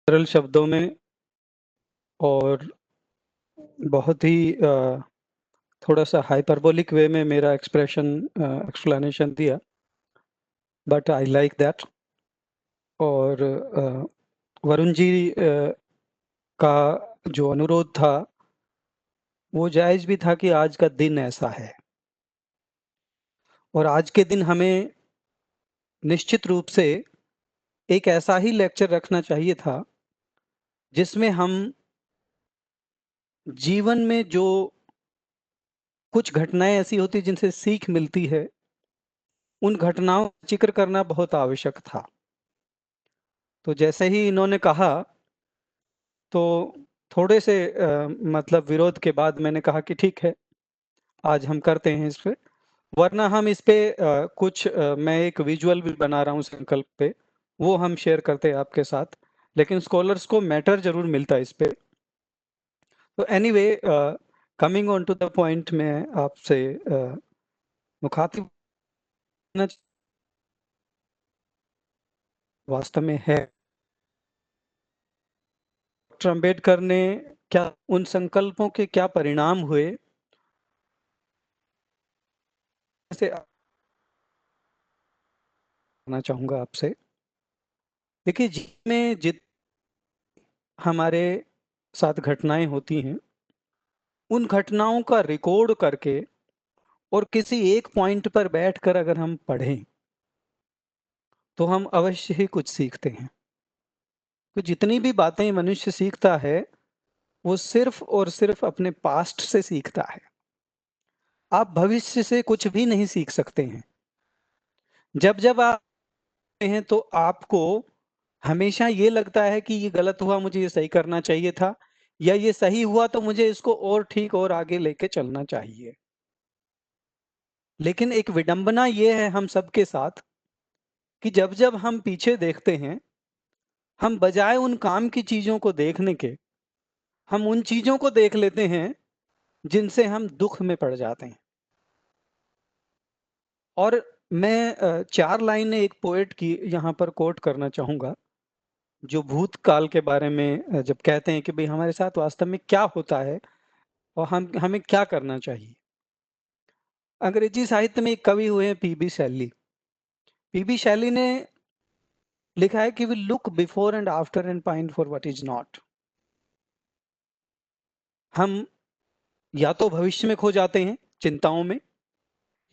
सरल शब्दों में और बहुत ही थोड़ा-सा हाइपरबोलिक वे में मेरा एक्सप्लेनेशन दिया, बट आई लाइक दैट। और वरुण जी का जो अनुरोध था, वो जायज़ भी था कि आज का दिन ऐसा है और आज के दिन हमें निश्चित रूप से एक ऐसा ही लेक्चर रखना चाहिए था, जिसमें हम जीवन में जो कुछ घटनाएँ ऐसी होती हैं जिनसे सीख मिलती है, उन घटनाओं का ज़िक्र करना बहुत आवश्यक था। तो जैसे ही इन्होंने कहा, तो थोड़े से मतलब विरोध के बाद मैंने कहा कि ठीक है, आज हम करते हैं इस पे। वरना हम इस पे मैं एक विजुअल भी बना रहा हूँ संकल्प पे, वो हम शेयर करते हैं आपके साथ। लेकिन स्कॉलर्स को मैटर ज़रूर मिलता है इस पे। तो anyway, coming on to the point, मैं आपसे मुखातिब होना वास्तव में है। डॉक्टर अम्बेडकर ने क्या उन संकल्पों के क्या परिणाम हुए, ऐसे कहना चाहूँगा आपसे। देखिए, जीवन में जित हमारे साथ घटनाएँ होती हैं, उन घटनाओं का रिकॉर्ड करके और किसी एक पॉइंट पर बैठकर अगर हम पढ़ें, तो हम अवश्य ही कुछ सीखते हैं। तो जितनी भी बातें मनुष्य सीखता है, वो सिर्फ़ और सिर्फ़ अपने पास्ट से सीखता है। आप भविष्य से कुछ भी नहीं सीख सकते हैं। जब-जब आप हैं तो आपको हमेशा ये लगता है कि ये गलत हुआ, मुझे ये सही करना चाहिए था, या ये सही हुआ तो मुझे इसको और ठीक और आगे लेके चलना चाहिए। लेकिन एक विडंबना ये है हम सबके साथ कि जब-जब हम पीछे देखते हैं, हम बजाय उन काम की चीज़ों को देखने के, हम उन चीज़ों को देख लेते हैं जिनसे हम दुःख में पड़ जाते हैं। और मैं 4 लाइनें एक पोएट की यहाँ पर कोट करना चाहूँगा, जो भूतकाल के बारे में जब कहते हैं कि भई हमारे साथ वास्तव में क्या होता है और हमें क्या करना चाहिए। अंग्रेजी साहित्य में एक कवि हुए हैं पीबी शैली। पीबी शैली ने लिखा है कि we look before and after and pine for what is not. हम या तो भविष्य में खो जाते हैं चिंताओं में,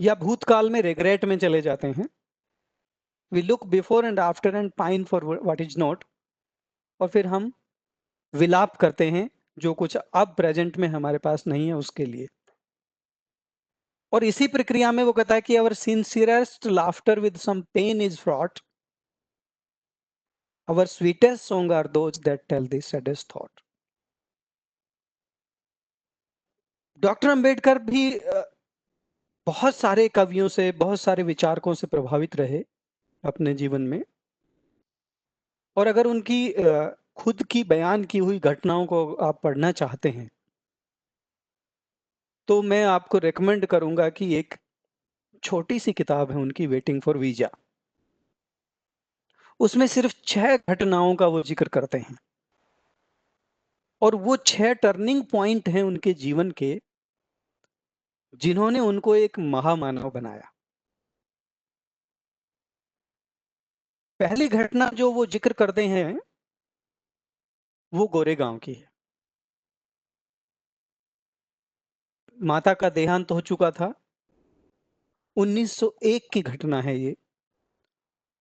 या भूतकाल में रिग्रेट में चले जाते हैं। We look before and after and pine for what is not, और फिर हम विलाप करते हैं जो कुछ अब प्रेजेंट में हमारे पास नहीं है उसके लिए। और इसी प्रक्रिया में वो कहता है कि our sincerest laughter with some pain is fraught, our sweetest songs are those that tell the saddest thought. Doctor Ambedkar भी बहुत सारे कवियों से, बहुत सारे विचारकों से प्रभावित रहे अपने जीवन में। और अगर उनकी खुद की बयान की हुई घटनाओं को आप पढ़ना चाहते हैं, तो मैं आपको रेकमेंड करूंगा कि एक छोटी सी किताब है उनकी, वेटिंग फॉर वीजा। उसमें सिर्फ 6 घटनाओं का वो जिक्र करते हैं, और वो 6 टर्निंग पॉइंट हैं उनके जीवन के, जिन्होंने उनको एक महामानव बनाया। पहली घटना जो वो जिक्र करते हैं, वो गोरेगांव की है। माता का देहांत हो चुका था। 1901 की घटना है ये।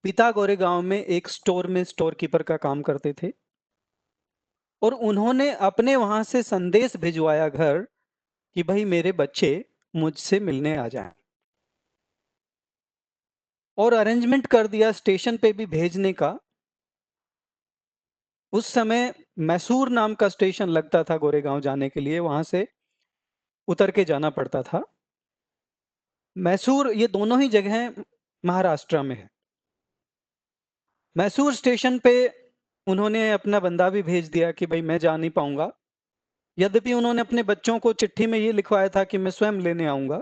पिता गोरेगांव में एक स्टोर में स्टोर कीपर का काम करते थे, और उन्होंने अपने वहां से संदेश भिजवाया घर कि भाई मेरे बच्चे मुझसे मिलने आ जाएं, और अरेंजमेंट कर दिया स्टेशन पे भी भेजने का। उस समय मैसूर नाम का स्टेशन लगता था गोरेगांव जाने के लिए, वहां से उतर के जाना पड़ता था। मैसूर, ये दोनों ही जगह महाराष्ट्र में है। मैसूर स्टेशन पे उन्होंने अपना बंदा भी भेज दिया कि भाई मैं जा नहीं पाऊंगा। यद्यपि उन्होंने अपने बच्चों को चिट्ठी में ये लिखवाया था कि मैं स्वयं लेने आऊंगा।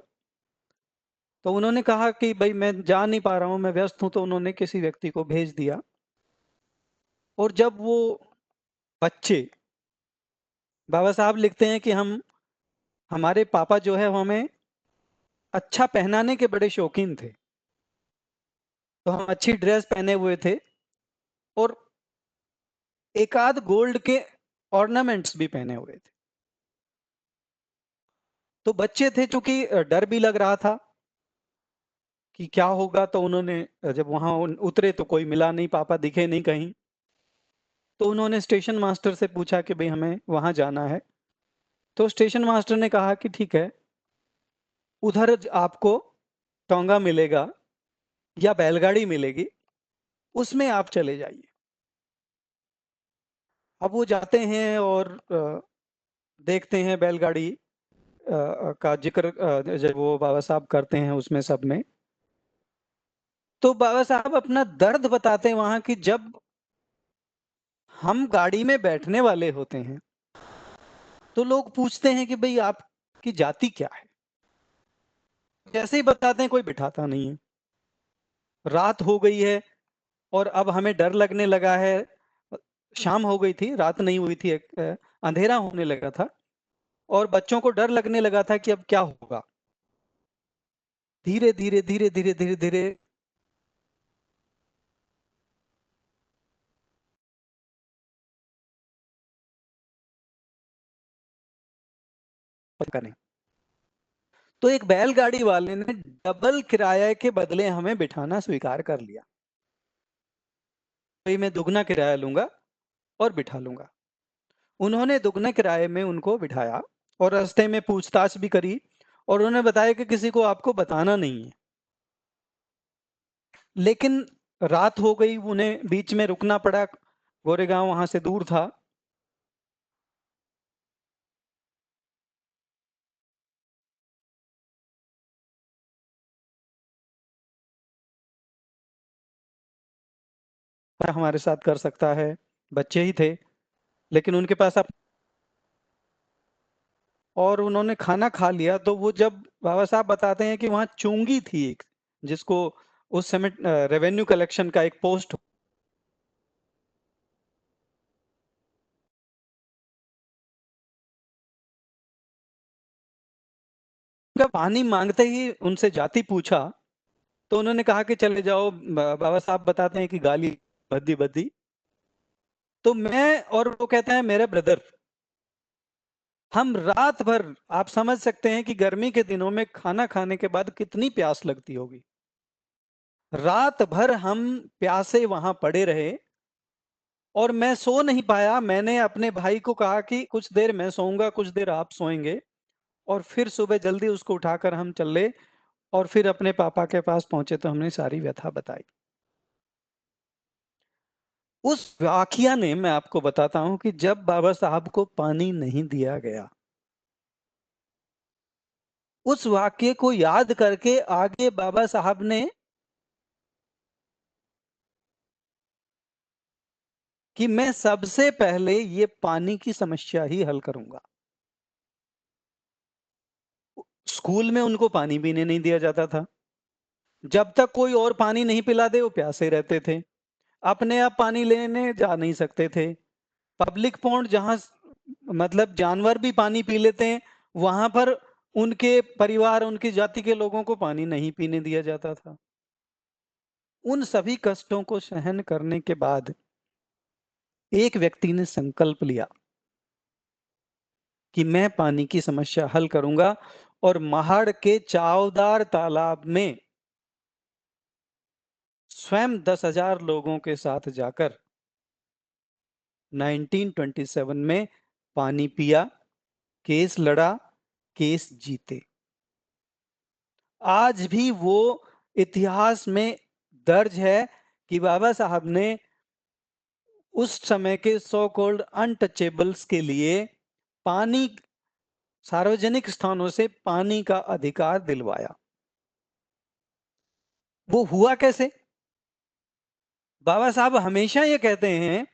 तो उन्होंने कहा कि भाई मैं जा नहीं पा रहा हूं, मैं व्यस्त हूं, तो उन्होंने किसी व्यक्ति को भेज दिया। और जब वो बच्चे, बाबा साहब लिखते हैं कि हमारे पापा जो है वो हमें अच्छा पहनाने के बड़े शौकीन थे। तो हम अच्छी ड्रेस पहने हुए थे और एक आध गोल्ड के ऑर्नामेंट्स भी पहने हुए थे। तो बच्चे थे, चूंकि डर भी लग रहा था कि क्या होगा, तो उन्होंने जब वहां उतरे तो कोई मिला नहीं, पापा दिखे नहीं कहीं। तो उन्होंने स्टेशन मास्टर से पूछा कि भाई हमें वहां जाना है। तो स्टेशन मास्टर ने कहा कि ठीक है, उधर आपको टोंगा मिलेगा या बैलगाड़ी मिलेगी, उसमें आप चले जाइए। अब वो जाते हैं और देखते हैं बैलगाड़ी का जिक्र जब वो बाबा साहब करते हैं उसमें सब में। तो बाबा साहब अपना दर्द बताते हैं वहां की, जब हम गाड़ी में बैठने वाले होते हैं तो लोग पूछते हैं कि भाई आपकी जाति क्या है। जैसे ही बताते हैं कोई बिठाता नहीं है। रात हो गई है और अब हमें डर लगने लगा है। शाम हो गई थी, रात नहीं हुई थी, अंधेरा होने लगा था और बच्चों को डर लगने लगा था कि अब क्या होगा। धीरे धीरे धीरे धीरे धीरे धीरे करें। तो एक बैलगाड़ी वाले ने डबल किराए के बदले हमें बिठाना स्वीकार कर लिया। भाई मैं दुगना किराया लूंगा और बिठा लूंगा। उन्होंने दुगने किराए में उनको बिठाया और रास्ते में पूछताछ भी करी और उन्होंने बताया कि किसी को आपको बताना नहीं है। लेकिन रात हो गई, उन्हें बीच में रुकना पड़ा। गोरेगांव वहां से दूर था। हमारे साथ कर सकता है, बच्चे ही थे, लेकिन उनके पास अब, और उन्होंने खाना खा लिया। तो वो जब बाबा साहब बताते हैं कि वहां चुंगी थी एक, जिसको उस समय रेवेन्यू कलेक्शन का एक पोस्ट का, पानी मांगते ही उनसे जाति पूछा। तो उन्होंने कहा कि चले जाओ, बाबा साहब बताते हैं कि गाली बद्दी बद्दी। तो मैं और वो कहते हैं मेरे ब्रदर, हम रात भर, आप समझ सकते हैं कि गर्मी के दिनों में खाना खाने के बाद कितनी प्यास लगती होगी। रात भर हम प्यासे वहां पड़े रहे और मैं सो नहीं पाया। मैंने अपने भाई को कहा कि कुछ देर मैं सोऊंगा, कुछ देर आप सोएंगे, और फिर सुबह जल्दी उसको उठाकर हम चले और फिर अपने पापा के पास पहुंचे तो हमने सारी व्यथा बताई। उस वाकया ने, मैं आपको बताता हूं कि जब बाबा साहब को पानी नहीं दिया गया, उस वाक्य को याद करके आगे बाबा साहब ने कि मैं सबसे पहले ये पानी की समस्या ही हल करूंगा। स्कूल में उनको पानी पीने नहीं दिया जाता था। जब तक कोई और पानी नहीं पिला दे वो प्यासे रहते थे। अपने आप पानी लेने जा नहीं सकते थे। पब्लिक पॉइंट जहां मतलब जानवर भी पानी पी लेते हैं, वहां पर उनके परिवार, उनकी जाति के लोगों को पानी नहीं पीने दिया जाता था। उन सभी कष्टों को सहन करने के बाद एक व्यक्ति ने संकल्प लिया कि मैं पानी की समस्या हल करूंगा, और महाड़ के चावदार तालाब में स्वयं 10,000 लोगों के साथ जाकर 1927 में पानी पिया, केस लड़ा, केस जीते। आज भी वो इतिहास में दर्ज है कि बाबा साहब ने उस समय के सो कॉल्ड अनटचेबल्स के लिए पानी, सार्वजनिक स्थानों से पानी का अधिकार दिलवाया। वो हुआ कैसे? बाबा साहब हमेशा ये कहते हैं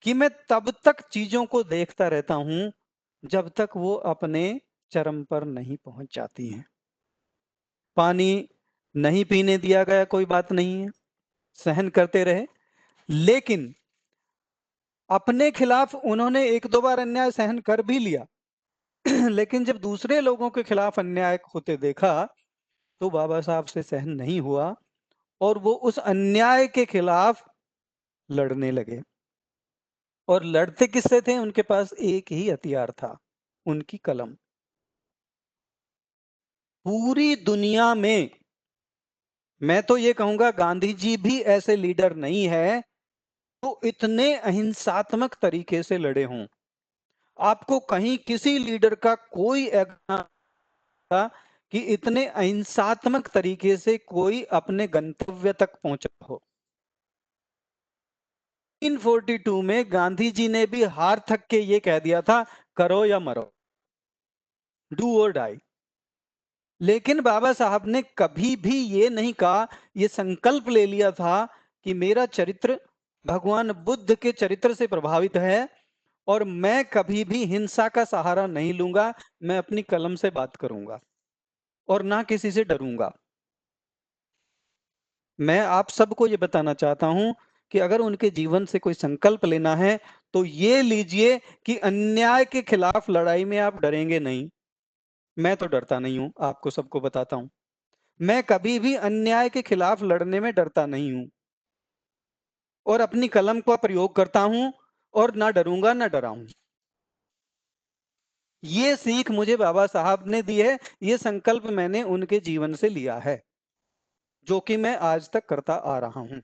कि मैं तब तक चीजों को देखता रहता हूं जब तक वो अपने चरम पर नहीं पहुंच जाती हैं। पानी नहीं पीने दिया गया, कोई बात नहीं है, सहन करते रहे। लेकिन अपने खिलाफ उन्होंने एक दो बार अन्याय सहन कर भी लिया लेकिन जब दूसरे लोगों के खिलाफ अन्याय होते देखा तो बाबा साहब से सहन नहीं हुआ और वो उस अन्याय के खिलाफ लड़ने लगे। और लड़ते किससे थे? उनके पास एक ही हथियार था, उनकी कलम। पूरी दुनिया में मैं तो ये कहूंगा गांधी जी भी ऐसे लीडर नहीं है तो इतने अहिंसात्मक तरीके से लड़े हों। आपको कहीं किसी लीडर का कोई था कि इतने अहिंसात्मक तरीके से कोई अपने गंतव्य तक पहुंचा हो। 1942 में गांधी जी ने भी हार थक के ये कह दिया था, करो या मरो, डू और डाई। लेकिन बाबा साहब ने कभी भी ये नहीं कहा, ये संकल्प ले लिया था कि मेरा चरित्र भगवान बुद्ध के चरित्र से प्रभावित है और मैं कभी भी हिंसा का सहारा नहीं लूंगा, मैं अपनी कलम से बात करूंगा और ना किसी से डरूंगा। मैं आप सबको ये बताना चाहता हूं कि अगर उनके जीवन से कोई संकल्प लेना है तो ये लीजिए कि अन्याय के खिलाफ लड़ाई में आप डरेंगे नहीं। मैं तो डरता नहीं हूं, आपको सबको बताता हूं। मैं कभी भी अन्याय के खिलाफ लड़ने में डरता नहीं हूं और अपनी कलम का प्रयोग करता हूं और ना डरूंगा ना डराऊं। ये सीख मुझे बाबा साहब ने दी है, ये संकल्प मैंने उनके जीवन से लिया है, जो कि मैं आज तक करता आ रहा हूं।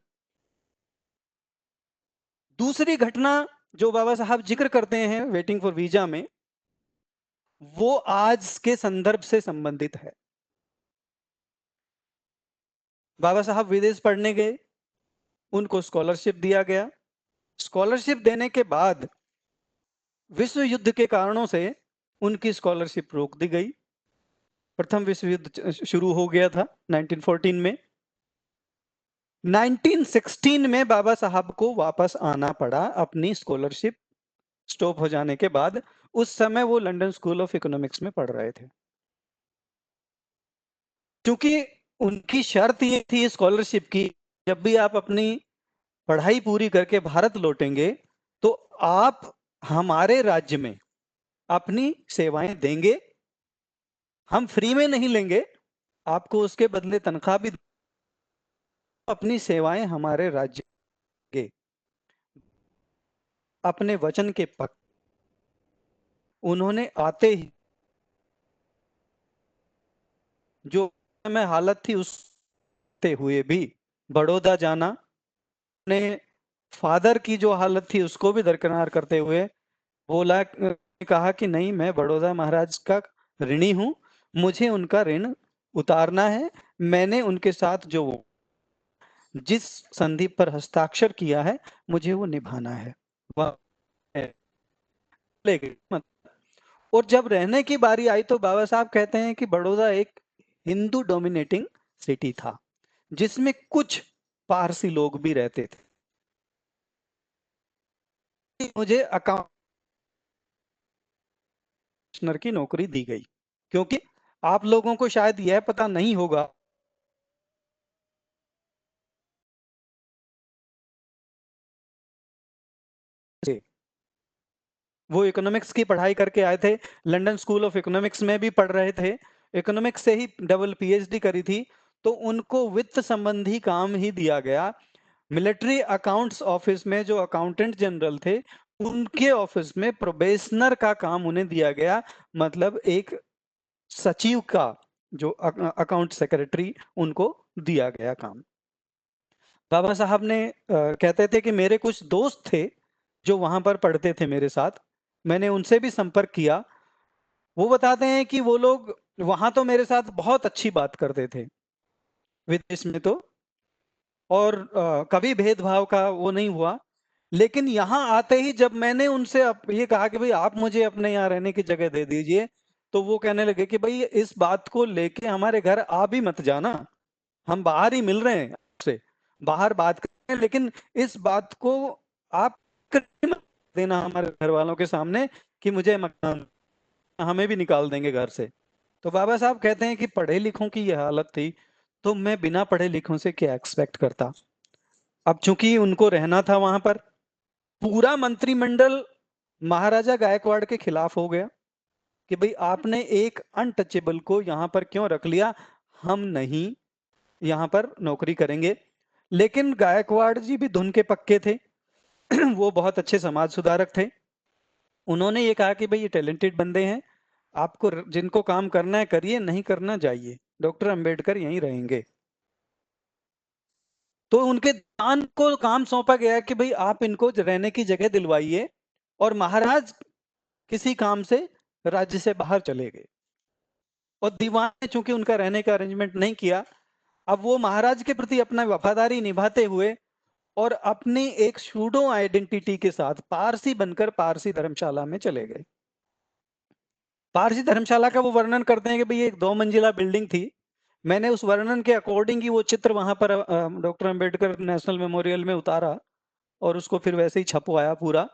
दूसरी घटना जो बाबा साहब जिक्र करते हैं वेटिंग फॉर वीजा में, वो आज के संदर्भ से संबंधित है। बाबा साहब विदेश पढ़ने गए, उनको स्कॉलरशिप दिया गया। स्कॉलरशिप देने के बाद विश्व युद्ध के कारणों से उनकी स्कॉलरशिप रोक दी गई। प्रथम विश्व युद्ध शुरू हो गया था 1914 में। 1916 में बाबा साहब को वापस आना पड़ा अपनी स्कॉलरशिप स्टॉप हो जाने के बाद। उस समय वो लंदन स्कूल ऑफ इकोनॉमिक्स में पढ़ रहे थे। क्योंकि उनकी शर्त ये थी स्कॉलरशिप की, जब भी आप अपनी पढ़ाई पूरी करके भारत लौटेंगे तो आप हमारे राज्य में अपनी सेवाएं देंगे। हम फ्री में नहीं लेंगे, आपको उसके बदले तनख्वाह भी, अपनी सेवाएं हमारे राज्य के अपने वचन के पक्ष। उन्होंने आते ही जो में हालत थी उसते हुए भी बड़ौदा जाना, अपने फादर की जो हालत थी उसको भी दरकिनार करते हुए बोला, कहा कि नहीं, मैं बड़ौदा महाराज का ऋणी हूं, मुझे उनका ऋण उतारना है। मैंने उनके साथ जो जिस संधि पर हस्ताक्षर किया है मुझे वो निभाना है। वह और जब रहने की बारी आई तो बाबा साहब कहते हैं कि बड़ौदा एक हिंदू डोमिनेटिंग सिटी था जिसमें कुछ पारसी लोग भी रहते थे। मुझे अकाउंट की नौकरी दी गई क्योंकि आप लोगों को शायद यह पता नहीं होगा, वो इकोनॉमिक्स की पढ़ाई करके आए थे, लंदन स्कूल ऑफ इकोनॉमिक्स में भी पढ़ रहे थे, इकोनॉमिक्स से ही डबल पीएचडी करी थी, तो उनको वित्त संबंधी काम ही दिया गया। मिलिट्री अकाउंट्स ऑफिस में जो अकाउंटेंट जनरल थे उनके ऑफिस में प्रोबेशनर का काम उन्हें दिया गया, मतलब एक सचिव का, जो अकाउंट सेक्रेटरी, उनको दिया गया काम। बाबा साहब ने कहते थे कि मेरे कुछ दोस्त थे जो वहां पर पढ़ते थे मेरे साथ, मैंने उनसे भी संपर्क किया। वो बताते हैं कि वो लोग वहां तो मेरे साथ बहुत अच्छी बात करते थे विदेश में तो, और कभी भेदभाव का वो नहीं हुआ। लेकिन यहाँ आते ही जब मैंने उनसे ये कहा कि भाई आप मुझे अपने यहाँ रहने की जगह दे दीजिए, तो वो कहने लगे कि भाई इस बात को लेके हमारे घर आ भी मत जाना, हम बाहर ही मिल रहे हैं आपसे, बाहर बात करें, लेकिन इस बात को आप मत देना हमारे घर वालों के सामने कि मुझे मकान, हमें भी निकाल देंगे घर से। तो बाबा साहब कहते हैं कि पढ़े लिखों की यह हालत थी तो मैं बिना पढ़े लिखों से क्या एक्सपेक्ट करता। अब चूंकि उनको रहना था वहां पर, पूरा मंत्रिमंडल महाराजा गायकवाड़ के खिलाफ हो गया कि भाई आपने एक अनटचेबल को यहां पर क्यों रख लिया, हम नहीं यहां पर नौकरी करेंगे। लेकिन गायकवाड़ जी भी धुन के पक्के थे। वो बहुत अच्छे समाज सुधारक थे। उन्होंने ये कहा कि भाई ये टैलेंटेड बंदे हैं, आपको जिनको काम करना है करिए, नहीं करना जाइए, डॉक्टर अंबेडकर यहीं रहेंगे। तो उनके दान को काम सौंपा गया कि भाई आप इनको रहने की जगह दिलवाइए, और महाराज किसी काम से राज्य से बाहर चले गए, और दीवान ने चूंकि उनका रहने का अरेंजमेंट नहीं किया, अब वो महाराज के प्रति अपना वफादारी निभाते हुए और अपनी एक शूडो आइडेंटिटी के साथ पारसी बनकर पारसी धर्मशाला में चले गए। पारसी धर्मशाला का वो वर्णन करते हैं कि भाई एक 2 मंजिला बिल्डिंग थी। मैंने उस वर्णन के अकॉर्डिंग ही वो चित्र वहां पर डॉक्टर अंबेडकर नेशनल मेमोरियल में उतारा, और उसको फिर वैसे ही छपवाया पूरा,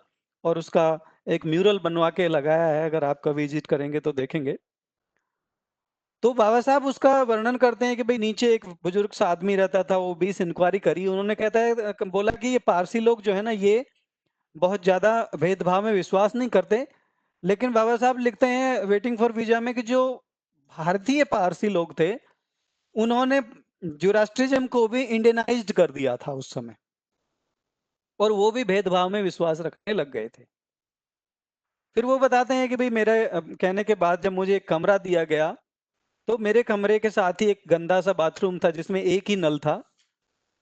और उसका एक म्यूरल बनवा के लगाया है, अगर आप कभी विजिट करेंगे तो देखेंगे। तो बाबा साहब उसका वर्णन करते हैं कि भाई नीचे एक बुजुर्ग सा आदमी रहता था, वो 20 इंक्वायरी करी, उन्होंने कहता है बोला कि ये पारसी लोग जो है ना, ये बहुत ज्यादा भेदभाव में विश्वास नहीं करते। लेकिन बाबा साहब लिखते हैं वेटिंग फॉर वीजा में कि जो भारतीय पारसी लोग थे, उन्होंने जुरास्ट्रिज्म को भी इंडियनाइज्ड कर दिया था उस समय, और वो भी भेदभाव में विश्वास रखने लग गए थे। फिर वो बताते हैं कि भाई मेरे कहने के बाद जब मुझे एक कमरा दिया गया, तो मेरे कमरे के साथ ही एक गंदा सा बाथरूम था जिसमें एक ही नल था,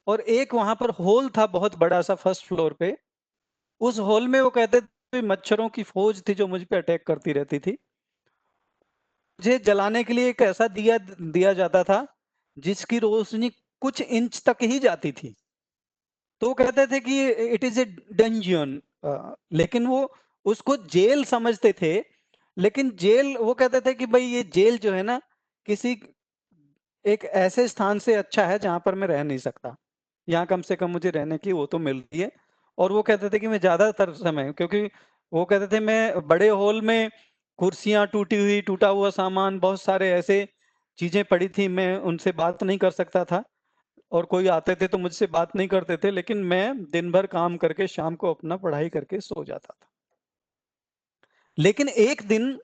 और एक वहां पर होल था बहुत बड़ा सा फर्स्ट फ्लोर पे। उस होल में वो कहते थे मच्छरों की फौज थी जो मुझ पे अटैक करती रहती थी। मुझे जलाने के लिए एक ऐसा दिया दिया जाता था जिसकी रोशनी कुछ इंच तक ही जाती थी। तो वो कहते थे कि इट इज ए डंजियन, लेकिन वो उसको जेल समझते थे। लेकिन जेल, वो कहते थे कि भाई ये जेल जो है ना, किसी एक ऐसे स्थान से अच्छा है जहां पर मैं रह नहीं सकता, यहाँ कम से कम मुझे रहने की वो तो मिल रही है। और वो कहते थे कि मैं ज्यादातर समय, क्योंकि वो कहते थे मैं बड़े हॉल में कुर्सियां टूटी हुई, टूटा हुआ सामान, बहुत सारे ऐसे चीजें पड़ी थी, मैं उनसे बात नहीं कर सकता था, और कोई आते थे तो मुझसे बात नहीं करते थे, लेकिन मैं दिन भर काम करके शाम को अपना पढ़ाई करके सो जाता था। लेकिन एक दिन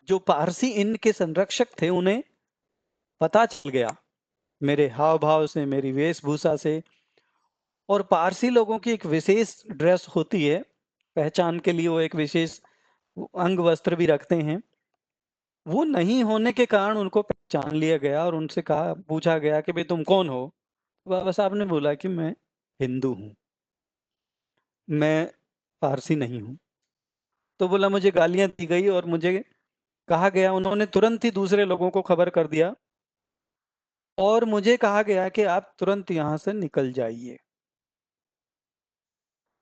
जो पारसी इन के संरक्षक थे, उन्हें पता चल गया मेरे हाव भाव से, मेरी वेशभूषा से, और पारसी लोगों की एक विशेष ड्रेस होती है, पहचान के लिए वो एक विशेष अंग वस्त्र भी रखते हैं। वो नहीं होने के कारण उनको पहचान लिया गया, और उनसे कहा, पूछा गया कि भाई तुम कौन हो। बाबा साहब ने बोला कि मैं हिंदू हूँ, मैं पारसी नहीं हूँ। तो बोला मुझे गालियां दी गई और मुझे कहा गया, उन्होंने तुरंत ही दूसरे लोगों को खबर कर दिया, और मुझे कहा गया कि आप तुरंत यहाँ से निकल जाइए।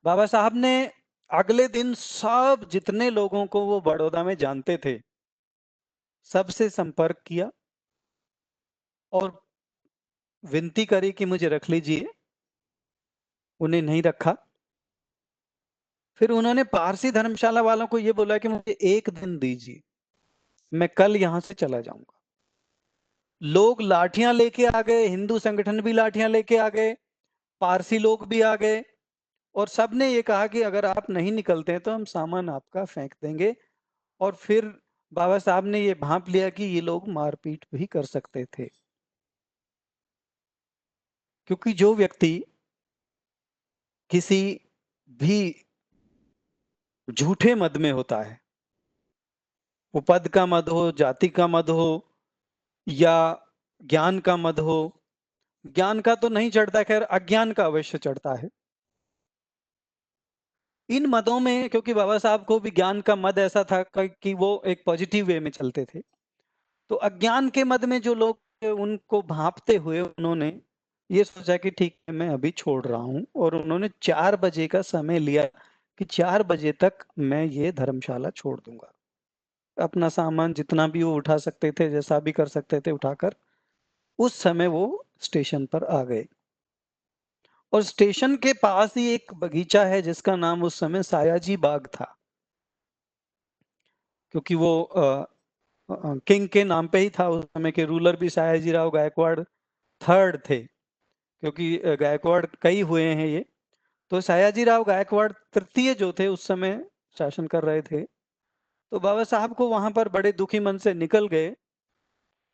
बाबा साहब ने अगले दिन सब जितने लोगों को वो बड़ौदा में जानते थे, सबसे संपर्क किया और विनती करी कि मुझे रख लीजिए। उन्हें नहीं रखा। फिर उन्होंने पारसी धर्मशाला वालों को ये बोला कि मुझे एक दिन दीजिए, मैं कल यहां से चला जाऊंगा। लोग लाठियां लेके आ गए, हिंदू संगठन भी लाठियां लेके आ गए, पारसी लोग भी आ गए, और सबने ये कहा कि अगर आप नहीं निकलते हैं तो हम सामान आपका फेंक देंगे। और फिर बाबा साहब ने ये भांप लिया कि ये लोग मारपीट भी कर सकते थे, क्योंकि जो व्यक्ति किसी भी झूठे मद में होता है, वो पद का मद हो, जाति का मद हो, या ज्ञान का मद हो, ज्ञान का तो नहीं चढ़ता, खैर अज्ञान का अवश्य चढ़ता है। इन मदों में, क्योंकि बाबा साहब को भी ज्ञान का मद ऐसा था कि वो एक पॉजिटिव वे में चलते थे, तो अज्ञान के मद में जो लोग थे, उनको भांपते हुए उन्होंने ये सोचा कि ठीक है मैं अभी छोड़ रहा हूं, और उन्होंने 4 बजे का समय लिया कि 4 बजे तक मैं ये धर्मशाला छोड़ दूंगा। अपना सामान जितना भी वो उठा सकते थे, जैसा भी कर सकते थे उठाकर, उस समय वो स्टेशन पर आ गए। और स्टेशन के पास ही एक बगीचा है जिसका नाम उस समय सायाजी बाग था, क्योंकि वो किंग के नाम पे ही था। उस समय के रूलर भी सयाजी राव गायकवाड़ थर्ड थे, क्योंकि गायकवाड़ कई हुए हैं ये। तो सयाजीराव गायकवाड़ तृतीय जो थे उस समय शासन कर रहे थे, तो बाबा साहब को वहां पर बड़े दुखी मन से निकल गए,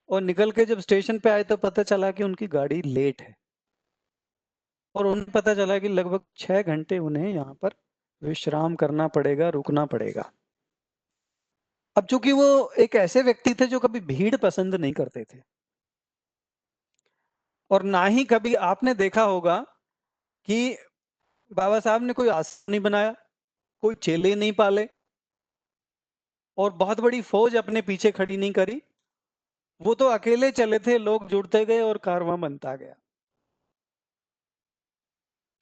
और निकल के जब स्टेशन पे आए तो पता चला कि उनकी गाड़ी लेट है, और उन्हें पता चला कि लगभग 6 घंटे उन्हें यहाँ पर विश्राम करना पड़ेगा, रुकना पड़ेगा। अब चूंकि वो एक ऐसे व्यक्ति थे जो कभी भीड़ पसंद नहीं करते थे, और ना ही कभी आपने देखा होगा कि बाबा साहब ने कोई आश्रम नहीं बनाया, कोई चेले नहीं पाले, और बहुत बड़ी फौज अपने पीछे खड़ी नहीं करी। वो तो अकेले चले थे, लोग जुड़ते गए और कारवां बनता गया।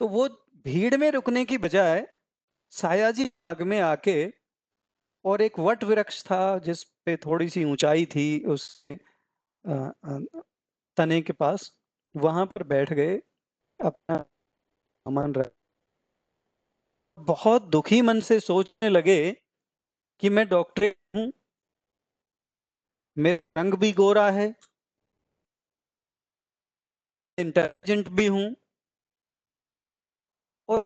तो वो भीड़ में रुकने की बजाय सायाजी बाग में आके, और एक वट वृक्ष था जिस पे थोड़ी सी ऊंचाई थी उस अ, अ, तने के पास, वहां पर बैठ गए, अपना सामान रख, बहुत दुखी मन से सोचने लगे कि मैं डॉक्टरेट हूं, मेरा रंग भी गोरा है, इंटेलिजेंट भी हूं, और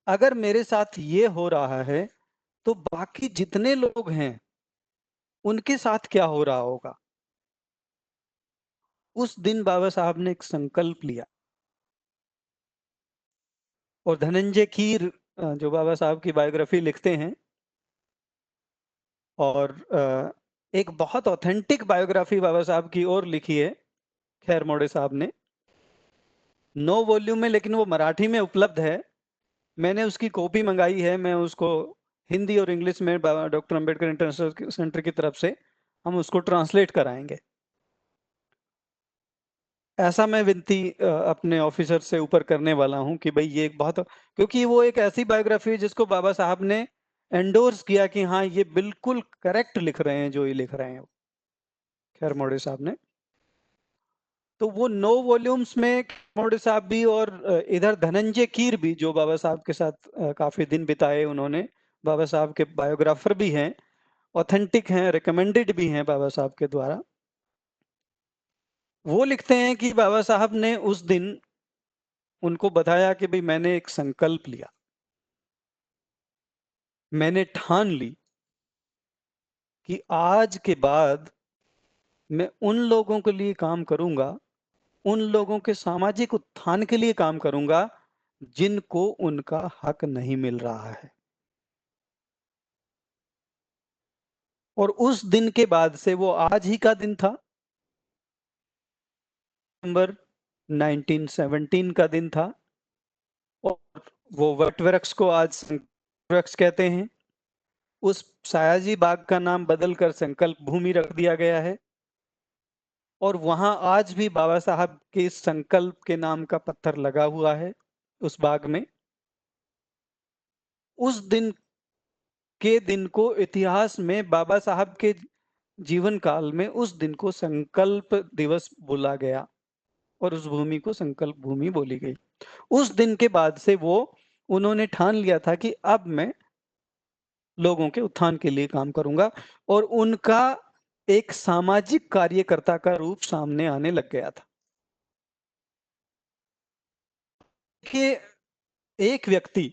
अगर मेरे साथ ये हो रहा है तो बाकी जितने लोग हैं उनके साथ क्या हो रहा होगा। उस दिन बाबा साहब ने एक संकल्प लिया, और धनंजय कीर जो बाबा साहब की बायोग्राफी लिखते हैं, और एक बहुत ऑथेंटिक बायोग्राफी बाबा साहब की और लिखी है खैर मोड़े साहब ने, 9 वॉल्यूम में, लेकिन वो मराठी में उपलब्ध है। मैंने उसकी कॉपी मंगाई है, मैं उसको हिंदी और इंग्लिश में डॉक्टर अंबेडकर इंटरनेशनल सेंटर की तरफ से हम उसको ट्रांसलेट कराएंगे। ऐसा मैं विनती अपने ऑफिसर से ऊपर करने वाला हूं कि भाई ये एक बहुत, क्योंकि वो एक ऐसी बायोग्राफी है जिसको बाबा साहब ने एंडोर्स किया कि हाँ ये बिल्कुल करेक्ट लिख रहे हैं जो ये लिख रहे हैं खैर मोड़े साहब ने। तो वो 9 वॉल्यूम्स में मोड़े साहब भी, और इधर धनंजय कीर भी जो बाबा साहब के साथ काफी दिन बिताए उन्होंने, बाबा साहब के बायोग्राफर भी हैं, ऑथेंटिक हैं, रिकमेंडेड भी हैं बाबा साहब के द्वारा। वो लिखते हैं कि बाबा साहब ने उस दिन उनको बताया कि भाई मैंने एक संकल्प लिया, मैंने ठान ली कि आज के बाद मैं उन लोगों के लिए काम करूंगा, उन लोगों के सामाजिक उत्थान के लिए काम करूंगा जिनको उनका हक नहीं मिल रहा है। और उस दिन के बाद से, वो आज ही का दिन था, नवंबर 1917 का दिन था, और वो वट वृक्ष को आज वृक्ष कहते हैं। उस सयाजी बाग का नाम बदलकर संकल्प भूमि रख दिया गया है, और वहां आज भी बाबा साहब के इस संकल्प के नाम का पत्थर लगा हुआ है उस बाग में। उस दिन के दिन को इतिहास में बाबा साहब के जीवन काल में उस दिन को संकल्प दिवस बोला गया, और उस भूमि को संकल्प भूमि बोली गई। उस दिन के बाद से वो उन्होंने ठान लिया था कि अब मैं लोगों के उत्थान के लिए काम करूंगा, और उनका एक सामाजिक कार्यकर्ता का रूप सामने आने लग गया था कि एक व्यक्ति,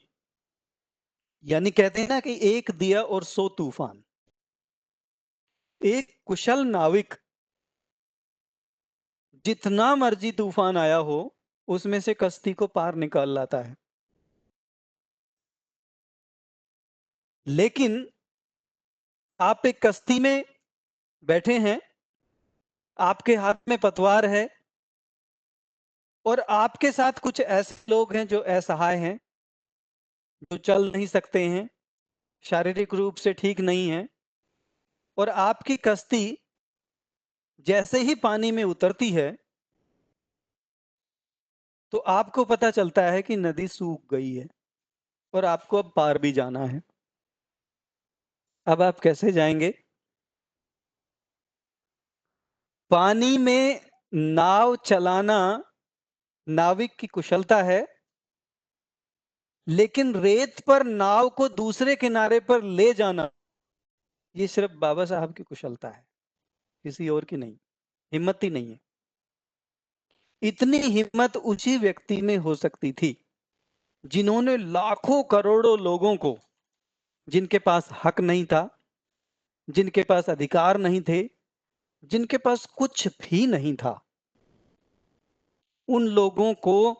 यानी कहते हैं ना कि एक दिया और 100 तूफान, एक कुशल नाविक जितना मर्जी तूफान आया हो उसमें से कश्ती को पार निकाल लाता है। लेकिन आप एक कश्ती में बैठे हैं, आपके हाथ में पतवार है, और आपके साथ कुछ ऐसे लोग हैं जो असहाय हैं, जो चल नहीं सकते हैं, शारीरिक रूप से ठीक नहीं है, और आपकी कश्ती जैसे ही पानी में उतरती है तो आपको पता चलता है कि नदी सूख गई है और आपको अब पार भी जाना है। अब आप कैसे जाएंगे? पानी में नाव चलाना नाविक की कुशलता है, लेकिन रेत पर नाव को दूसरे किनारे पर ले जाना ये सिर्फ बाबा साहब की कुशलता है, किसी और की नहीं, हिम्मत ही नहीं है। इतनी हिम्मत उसी व्यक्ति में हो सकती थी जिन्होंने लाखों करोड़ों लोगों को, जिनके पास हक नहीं था, जिनके पास अधिकार नहीं थे, जिनके पास कुछ भी नहीं था, उन लोगों को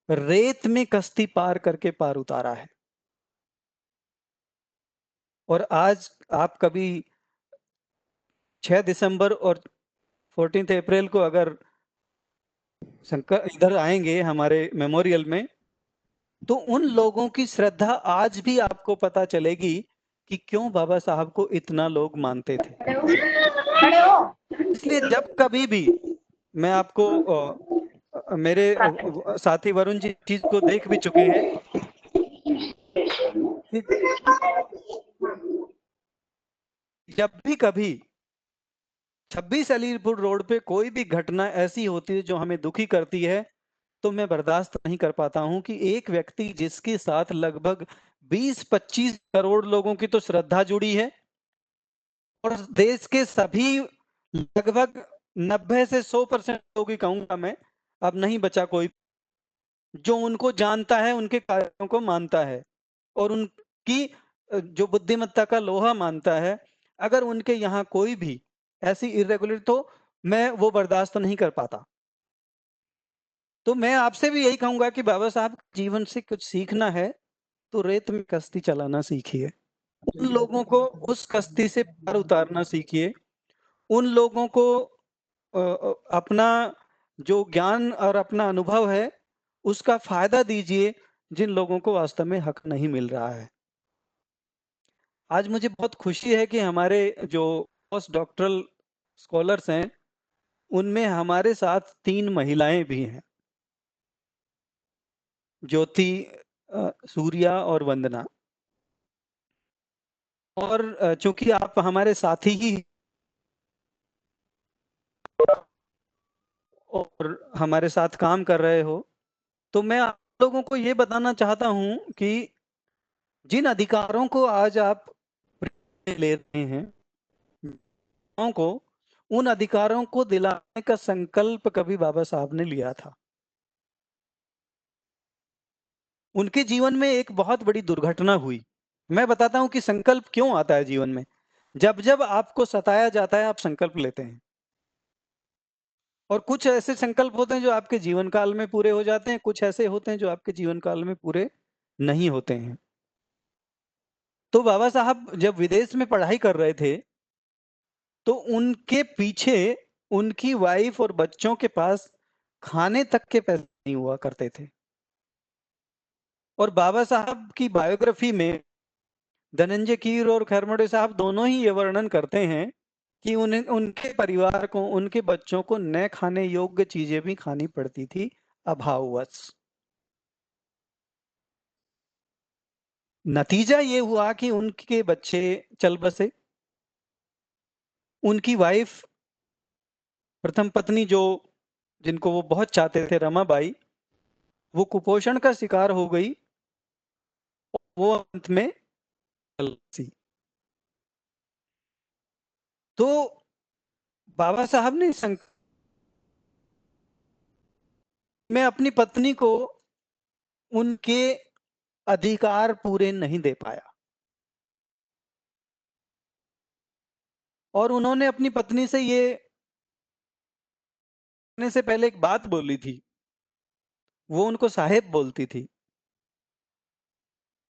रेत में कश्ती पार करके पार उतारा है। और आज आप कभी 6 दिसंबर और 14 अप्रैल को अगर शंकर इधर आएंगे हमारे मेमोरियल में, तो उन लोगों की श्रद्धा आज भी आपको पता चलेगी कि क्यों बाबा साहब को इतना लोग मानते थे। इसलिए जब कभी भी मैं आपको मेरे साथी वरुण जी चीज को देख भी चुके हैं कि जब भी कभी 26 अलीपुर रोड पे कोई भी घटना ऐसी होती है जो हमें दुखी करती है, तो मैं बर्दाश्त नहीं कर पाता हूं कि एक व्यक्ति जिसके साथ लगभग 20-25 करोड़ लोगों की तो श्रद्धा जुड़ी है और देश के सभी लगभग 90 से 100% लोग ही कहूंगा मैं, अब नहीं बचा कोई जो उनको जानता है, उनके कार्यों को मानता है और उनकी जो बुद्धिमत्ता का लोहा मानता है, अगर उनके यहाँ कोई भी ऐसी इरेगुलर, तो मैं वो बर्दाश्त नहीं कर पाता। तो मैं आपसे भी यही कहूंगा कि बाबा साहब जीवन से कुछ सीखना है तो रेत में कश्ती चलाना सीखिए, उन लोगों को उस कश्ती से पार उतारना सीखिए, उन लोगों को अपना जो ज्ञान और अपना अनुभव है उसका फायदा दीजिए जिन लोगों को वास्तव में हक नहीं मिल रहा है। आज मुझे बहुत खुशी है कि हमारे जो पोस्ट डॉक्टरल स्कॉलर्स हैं उनमें हमारे साथ 3 महिलाएं भी हैं, ज्योति, सूर्या और वंदना। और चूंकि आप हमारे साथी ही और हमारे साथ काम कर रहे हो, तो मैं आप लोगों को ये बताना चाहता हूं कि जिन अधिकारों को आज आप ले रहे हैं को, उन अधिकारों को दिलाने का संकल्प कभी बाबा साहब ने लिया था। उनके जीवन में एक बहुत बड़ी दुर्घटना हुई। मैं बताता हूं कि संकल्प क्यों आता है जीवन में। जब जब आपको सताया जाता है आप संकल्प लेते हैं, और कुछ ऐसे संकल्प होते हैं जो आपके जीवन काल में पूरे हो जाते हैं, कुछ ऐसे होते हैं जो आपके जीवन काल में पूरे नहीं होते हैं। तो बाबा साहब जब विदेश में पढ़ाई कर रहे थे तो उनके पीछे उनकी वाइफ और बच्चों के पास खाने तक के पैसे नहीं हुआ करते थे। और बाबा साहब की बायोग्राफी में धनंजय कीर और खैरमोड़े साहब दोनों ही ये वर्णन करते हैं कि उन्हें, उनके परिवार को, उनके बच्चों को न खाने योग्य चीजें भी खानी पड़ती थी अभाववश। नतीजा ये हुआ कि उनके बच्चे चल बसे। उनकी वाइफ, प्रथम पत्नी, जो जिनको वो बहुत चाहते थे, रमाबाई, वो कुपोषण का शिकार हो गई। वो अंत में चल बसी। तो बाबा साहब ने मैं अपनी पत्नी को उनके अधिकार पूरे नहीं दे पाया, और उन्होंने अपनी पत्नी से ये करने से पहले एक बात बोली थी। वो उनको साहेब बोलती थी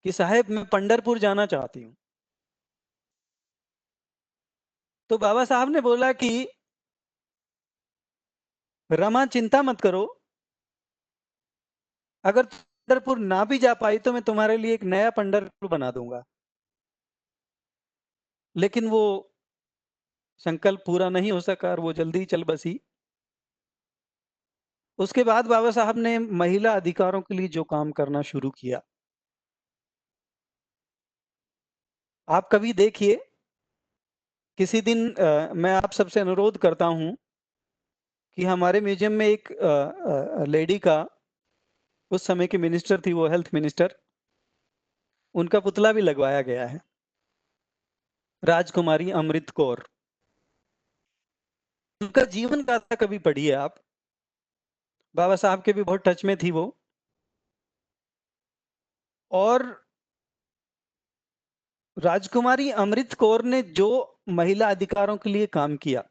कि साहेब मैं पंढरपुर जाना चाहती हूँ। तो बाबा साहब ने बोला कि रमा चिंता मत करो, अगर पंढरपुर ना भी जा पाई तो मैं तुम्हारे लिए एक नया पंढरपुर बना दूंगा। लेकिन वो संकल्प पूरा नहीं हो सका और वो जल्दी चल बसी। उसके बाद बाबा साहब ने महिला अधिकारों के लिए जो काम करना शुरू किया, आप कभी देखिए, किसी दिन मैं आप सबसे अनुरोध करता हूं कि हमारे म्यूजियम में एक लेडी का, उस समय की मिनिस्टर थी वो, हेल्थ मिनिस्टर, उनका पुतला भी लगवाया गया है, राजकुमारी अमृत कौर। उनका जीवन गाथा कभी पढ़िए आप। बाबा साहब के भी बहुत टच में थी वो। और राजकुमारी अमृत कौर ने जो महिला अधिकारों के लिए काम किया,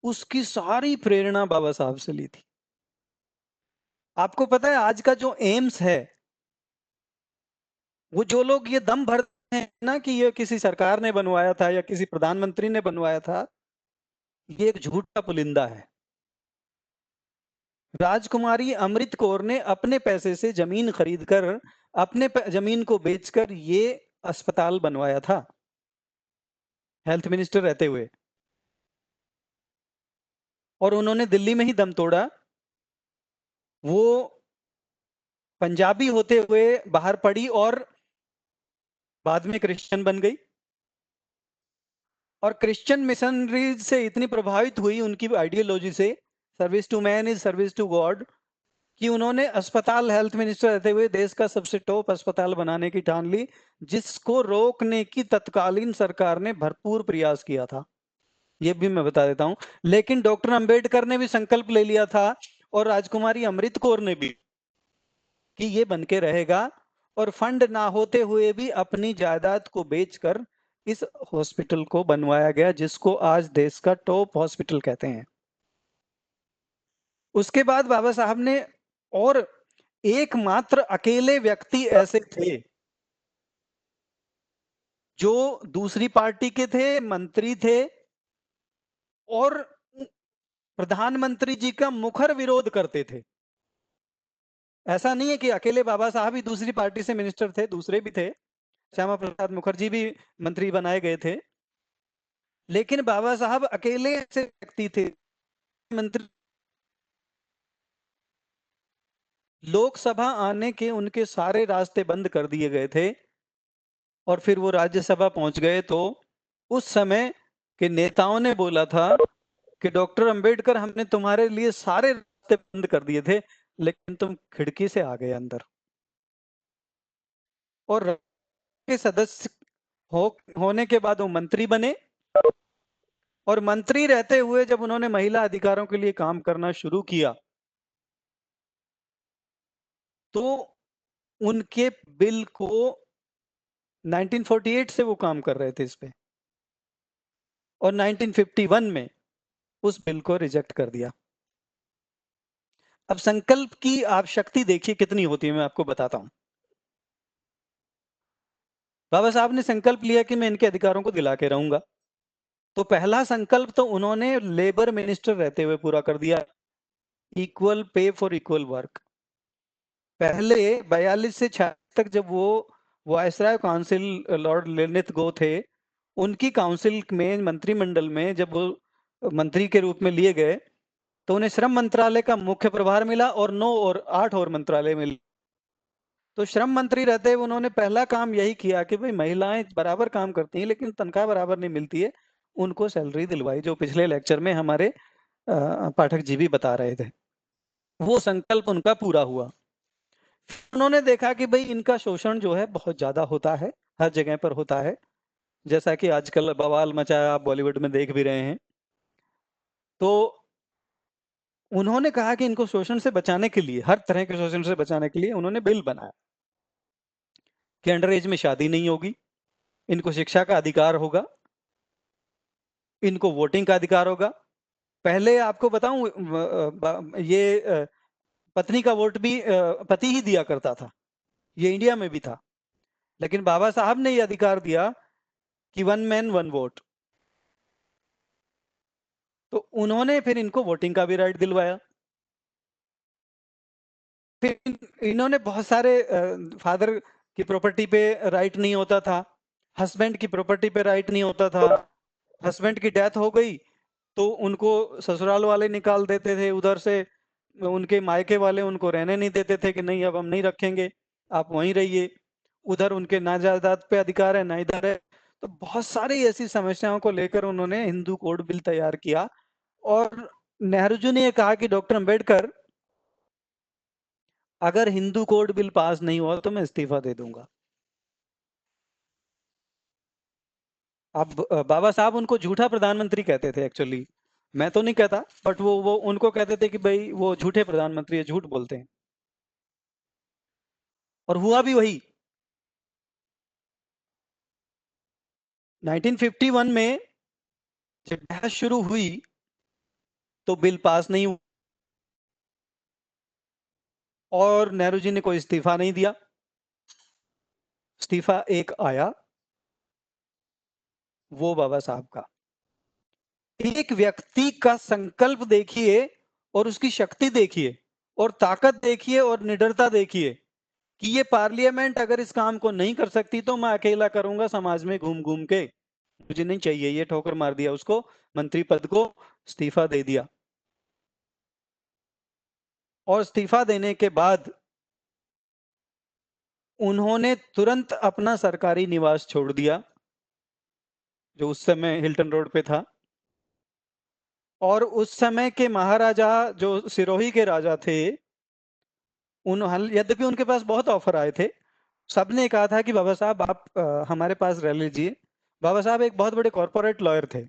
उसकी सारी प्रेरणा बाबा साहब से ली थी। आपको पता है आज का जो एम्स है, वो जो लोग ये दम भरते हैं ना कि ये किसी सरकार ने बनवाया था या किसी प्रधानमंत्री ने बनवाया था, ये एक झूठा पुलिंदा है। राजकुमारी अमृत कौर ने अपने पैसे से जमीन खरीदकर, अपने जमीन को बेचकर ये अस्पताल बनवाया था, हेल्थ मिनिस्टर रहते हुए। और उन्होंने दिल्ली में ही दम तोड़ा। वो पंजाबी होते हुए बाहर पड़ी और बाद में क्रिश्चियन बन गई। और क्रिश्चियन मिशनरीज से इतनी प्रभावित हुई उनकी आइडियोलॉजी से, service to man is service to God, कि उन्होंने अस्पताल, हेल्थ मिनिस्टर रहते हुए देश का सबसे टॉप अस्पताल बनाने की ठान ली, जिसको रोकने की तत्कालीन सरकार ने भरपूर प्रयास किया था। ये भी मैं बता देता हूं। लेकिन डॉक्टर अंबेडकर ने भी संकल्प ले लिया था, और राजकुमारी अमृत कौर ने भी, कि ये बन के रहेगा। और फंड ना होते हुए भी अपनी जायदाद को बेचकर इस हॉस्पिटल को बनवाया गया, जिसको आज देश का टॉप हॉस्पिटल कहते हैं। उसके बाद बाबा साहब ने, और एकमात्र अकेले व्यक्ति ऐसे थे जो दूसरी पार्टी के थे, मंत्री थे, और प्रधानमंत्री जी का मुखर विरोध करते थे। ऐसा नहीं है कि अकेले बाबा साहब ही दूसरी पार्टी से मिनिस्टर थे, दूसरे भी थे, श्यामा प्रसाद मुखर्जी भी मंत्री बनाए गए थे। लेकिन बाबा साहब अकेले ऐसे व्यक्ति थे, मंत्री, लोकसभा आने के उनके सारे रास्ते बंद कर दिए गए थे। और फिर वो राज्यसभा पहुंच गए तो उस समय के नेताओं ने बोला था कि डॉक्टर अंबेडकर, हमने तुम्हारे लिए सारे रास्ते बंद कर दिए थे, लेकिन तुम खिड़की से आ गए अंदर। और के सदस्य होने के बाद वो मंत्री बने। और मंत्री रहते हुए जब उन्होंने महिला अधिकारों के लिए काम करना शुरू किया, तो उनके बिल को 1948 से वो काम कर रहे थे इस पे, और 1951 में उस बिल को रिजेक्ट कर दिया। अब संकल्प की आप शक्ति देखिए कितनी होती है, मैं आपको बताता हूं। बाबा साहब ने संकल्प लिया कि मैं इनके अधिकारों को दिला के रहूंगा। तो पहला संकल्प तो उन्होंने लेबर मिनिस्टर रहते हुए पूरा कर दिया, equal pay for equal work. पहले 42 से 46 तक जब वो वायसराय काउंसिल, लॉर्ड लेनिथ गो थे, उनकी काउंसिल में, मंत्रिमंडल में जब वो मंत्री के रूप में लिए गए, तो उन्हें श्रम मंत्रालय का मुख्य प्रभार मिला और 9 और 8 और मंत्रालय मिले। तो श्रम मंत्री रहते हुए उन्होंने पहला काम यही किया कि भाई महिलाएं बराबर काम करती हैं लेकिन तनख्वाह बराबर नहीं मिलती है, उनको सैलरी दिलवाई, जो पिछले लेक्चर में हमारे पाठक जी भी बता रहे थे। वो संकल्प उनका पूरा हुआ। उन्होंने देखा कि भाई इनका शोषण जो है बहुत ज्यादा होता है, हर जगह पर होता है, जैसा कि आजकल बवाल मचा है, आप बॉलीवुड में देख भी रहे हैं। तो उन्होंने कहा कि इनको शोषण से बचाने के लिए, हर तरह के शोषण से बचाने के लिए उन्होंने बिल बनाया कि अंडर एज में शादी नहीं होगी, इनको शिक्षा का अधिकार होगा, इनको वोटिंग का अधिकार होगा। पहले आपको बताऊं, ये पत्नी का वोट भी पति ही दिया करता था, ये इंडिया में भी था। लेकिन बाबा साहब ने ये अधिकार दिया कि वन मैन वन वोट। तो उन्होंने फिर इनको वोटिंग का भी राइट दिलवाया। फिर इन्होंने बहुत सारे, फादर की प्रॉपर्टी पे राइट नहीं होता था, हस्बैंड की प्रॉपर्टी पे राइट नहीं होता था। हस्बैंड की डेथ हो गई तो उनको ससुराल वाले निकाल देते थे उधर से, उनके मायके वाले उनको रहने नहीं देते थे कि नहीं अब हम नहीं रखेंगे, आप वहीं रहिए। उधर उनके ना जायदाद पे अधिकार है ना इधर है। तो बहुत सारी ऐसी समस्याओं को लेकर उन्होंने हिंदू कोड बिल तैयार किया। और नेहरू जी ने यह कहा कि डॉक्टर अंबेडकर, अगर हिंदू कोड बिल पास नहीं हुआ तो मैं इस्तीफा दे दूंगा। अब बाबा साहब उनको झूठा प्रधानमंत्री कहते थे एक्चुअली, मैं तो नहीं कहता, बट वो उनको कहते थे कि भाई वो झूठे प्रधानमंत्री है, झूठ बोलते हैं। और हुआ भी वही। 1951 में जब बहस शुरू हुई तो बिल पास नहीं हुआ और नेहरू जी ने कोई इस्तीफा नहीं दिया। इस्तीफा एक आया, वो बाबा साहब का। एक व्यक्ति का संकल्प देखिए और उसकी शक्ति देखिए और ताकत देखिए और निडरता देखिए कि ये पार्लियामेंट अगर इस काम को नहीं कर सकती तो मैं अकेला करूंगा समाज में घूम घूम के, मुझे नहीं चाहिए। ये ठोकर मार दिया उसको, मंत्री पद को इस्तीफा दे दिया। और इस्तीफा देने के बाद उन्होंने तुरंत अपना सरकारी निवास छोड़ दिया जो उस समय हिल्टन रोड पे था। और उस समय के महाराजा जो सिरोही के राजा थे, यद्यपि उनके पास बहुत ऑफर आए थे, सबने कहा था कि बाबा साहब आप हमारे पास रह लीजिए। बाबा साहब एक बहुत बड़े कॉरपोरेट लॉयर थे।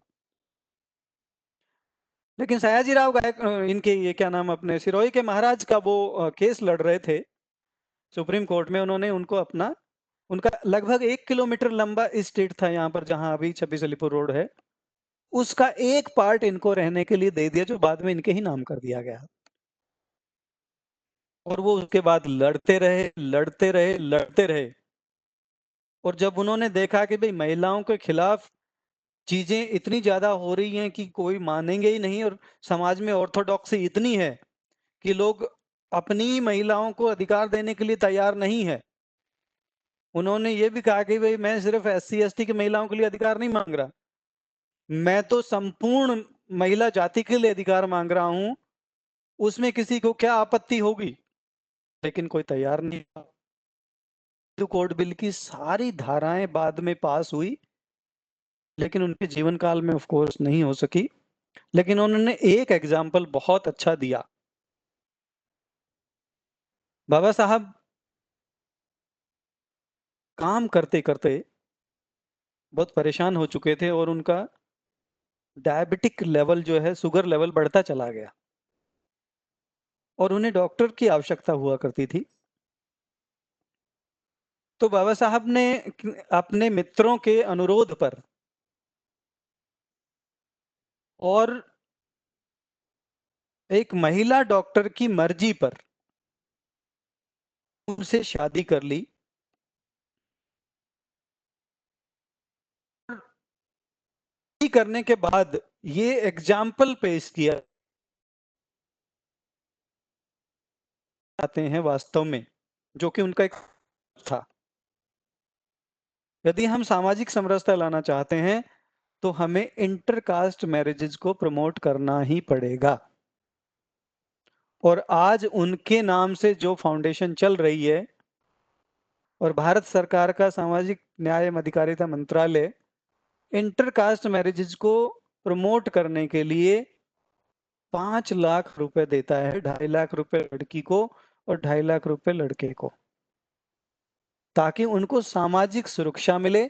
लेकिन सयाजीराव गायक इनके ये क्या नाम, अपने सिरोही के महाराज का वो केस लड़ रहे थे सुप्रीम कोर्ट में। उन्होंने उनको अपना, उनका लगभग 1 किलोमीटर लंबा स्टेट था यहाँ पर जहां अभी छब्बीस अलीपुर रोड है, उसका एक पार्ट इनको रहने के लिए दे दिया जो बाद में इनके ही नाम कर दिया गया। और वो उसके बाद लड़ते रहे, लड़ते रहे, लड़ते रहे। और जब उन्होंने देखा कि भाई महिलाओं के खिलाफ चीजें इतनी ज्यादा हो रही हैं कि कोई मानेंगे ही नहीं, और समाज में ऑर्थोडॉक्सी इतनी है कि लोग अपनी महिलाओं को अधिकार देने के लिए तैयार नहीं है, उन्होंने ये भी कहा कि भाई मैं सिर्फ SC ST की महिलाओं के लिए अधिकार नहीं मांग रहा, मैं तो संपूर्ण महिला जाति के लिए अधिकार मांग रहा हूं, उसमें किसी को क्या आपत्ति होगी। लेकिन कोई तैयार नहीं था। हिंदू कोड बिल की सारी धाराएं बाद में पास हुई, लेकिन उनके जीवन काल में ऑफ कोर्स नहीं हो सकी। लेकिन उन्होंने एक एग्जाम्पल बहुत अच्छा दिया। बाबा साहब काम करते करते बहुत परेशान हो चुके थे और उनका डायबिटिक लेवल जो है, शुगर लेवल बढ़ता चला गया और उन्हें डॉक्टर की आवश्यकता हुआ करती थी। तो बाबा साहब ने अपने मित्रों के अनुरोध पर और एक महिला डॉक्टर की मर्जी पर उनसे शादी कर ली। शादी करने के बाद ये एग्जाम्पल पेश किया जाते हैं वास्तव में, जो कि उनका एक था। यदि हम सामाजिक समरसता लाना चाहते हैं तो हमें इंटरकास्ट मैरिजेज को प्रमोट करना ही पड़ेगा। और आज उनके नाम से जो फाउंडेशन चल रही है और भारत सरकार का सामाजिक न्याय एवं अधिकारिता मंत्रालय इंटरकास्ट मैरिजेज को प्रमोट करने के लिए 5 लाख रुपए देता है, 2.5 लाख रुपए लड़की को और 2.5 लाख रुपए लड़के को, ताकि उनको सामाजिक सुरक्षा मिले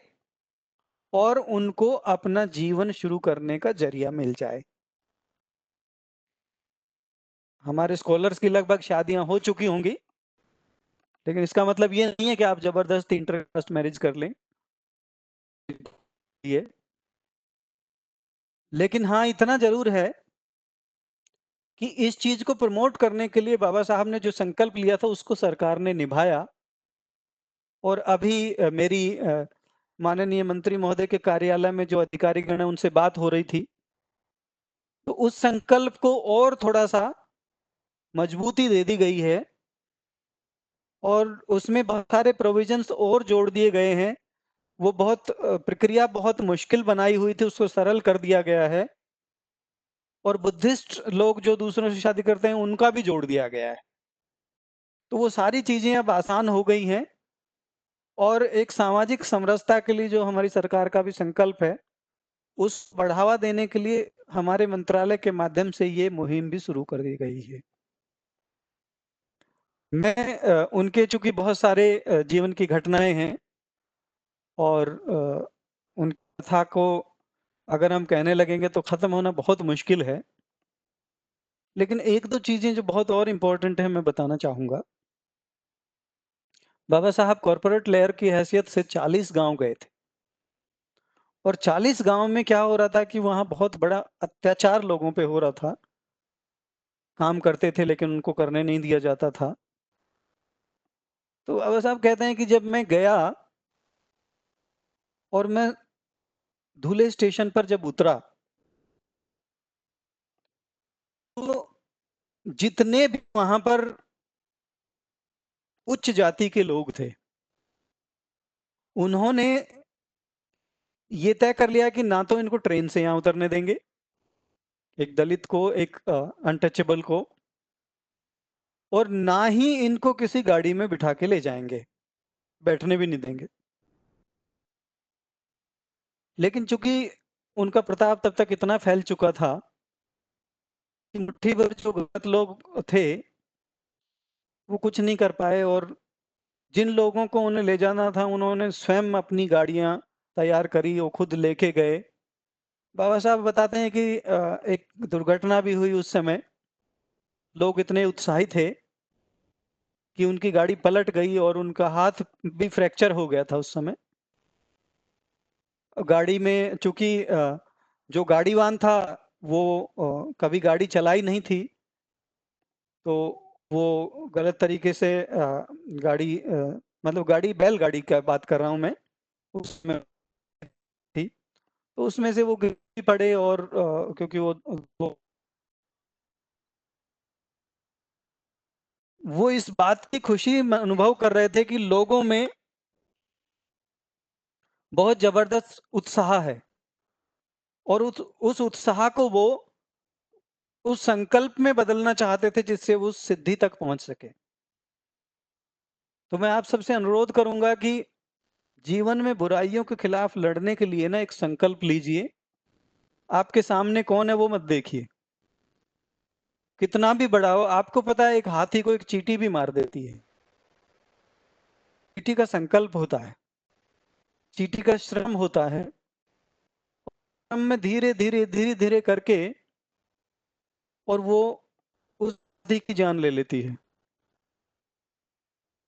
और उनको अपना जीवन शुरू करने का जरिया मिल जाए। हमारे स्कॉलर्स की लगभग शादियां हो चुकी होंगी, लेकिन इसका मतलब ये नहीं है कि आप जबरदस्ती इंटरकास्ट मैरिज कर लें। ये लेकिन हाँ, इतना जरूर है कि इस चीज को प्रमोट करने के लिए बाबा साहब ने जो संकल्प लिया था उसको सरकार ने निभाया। और अभी मेरी माननीय मंत्री महोदय के कार्यालय में जो अधिकारीगण है उनसे बात हो रही थी, तो उस संकल्प को और थोड़ा सा मजबूती दे दी गई है और उसमें बहुत सारे प्रोविजंस और जोड़ दिए गए हैं। वो बहुत प्रक्रिया बहुत मुश्किल बनाई हुई थी, उसको सरल कर दिया गया है। और बुद्धिस्ट लोग जो दूसरों से शादी करते हैं उनका भी जोड़ दिया गया है। तो वो सारी चीजें अब आसान हो गई हैं और एक सामाजिक समरसता के लिए जो हमारी सरकार का भी संकल्प है, उस बढ़ावा देने के लिए हमारे मंत्रालय के माध्यम से ये मुहिम भी शुरू कर दी गई है। मैं उनके चूंकि बहुत सारे जीवन की घटनाएं हैं और उन कथा को अगर हम कहने लगेंगे तो खत्म होना बहुत मुश्किल है। लेकिन एक दो चीजें जो बहुत और इंपॉर्टेंट है मैं बताना चाहूंगा। बाबा साहब कॉरपोरेट लेयर की हैसियत से 40 गांव गए थे, और 40 गांव में क्या हो रहा था कि वहां बहुत बड़ा अत्याचार लोगों पे हो रहा था। काम करते थे लेकिन उनको करने नहीं दिया जाता था। तो बाबा साहब कहते हैं कि जब मैं गया और मैं धुले स्टेशन पर जब उतरा, तो जितने भी वहां पर उच्च जाति के लोग थे, उन्होंने ये तय कर लिया कि ना तो इनको ट्रेन से यहां उतरने देंगे, एक दलित को, एक अनटचेबल को, और ना ही इनको किसी गाड़ी में बिठा के ले जाएंगे, बैठने भी नहीं देंगे। लेकिन चूंकि उनका प्रताप तब तक इतना फैल चुका था कि मुट्ठी भर जो गलत लोग थे वो कुछ नहीं कर पाए, और जिन लोगों को उन्हें ले जाना था उन्होंने स्वयं अपनी गाड़ियां तैयार करी, वो खुद लेके गए। बाबा साहब बताते हैं कि एक दुर्घटना भी हुई उस समय। लोग इतने उत्साहित थे कि उनकी गाड़ी पलट गई और उनका हाथ भी फ्रैक्चर हो गया था उस समय। गाड़ी में चूंकि जो गाड़ीवान था वो कभी गाड़ी चलाई नहीं थी, तो वो गलत तरीके से गाड़ी मतलब गाड़ी, बैलगाड़ी का बात कर रहा हूं मैं, उसमें थी। तो उसमें से वो गिर पड़े, और क्योंकि वो इस बात की खुशी अनुभव कर रहे थे कि लोगों में बहुत जबरदस्त उत्साह है, और उस उत्साह को वो उस संकल्प में बदलना चाहते थे जिससे वो उस सिद्धि तक पहुंच सके। तो मैं आप सबसे अनुरोध करूंगा कि जीवन में बुराइयों के खिलाफ लड़ने के लिए ना एक संकल्प लीजिए। आपके सामने कौन है वो मत देखिए, कितना भी बड़ा हो। आपको पता है एक हाथी को एक चींटी भी मार देती है। चींटी का संकल्प होता है, चींटी का श्रम होता है। श्रम में धीरे धीरे धीरे धीरे करके, और वो उस हाथी की जान ले लेती है,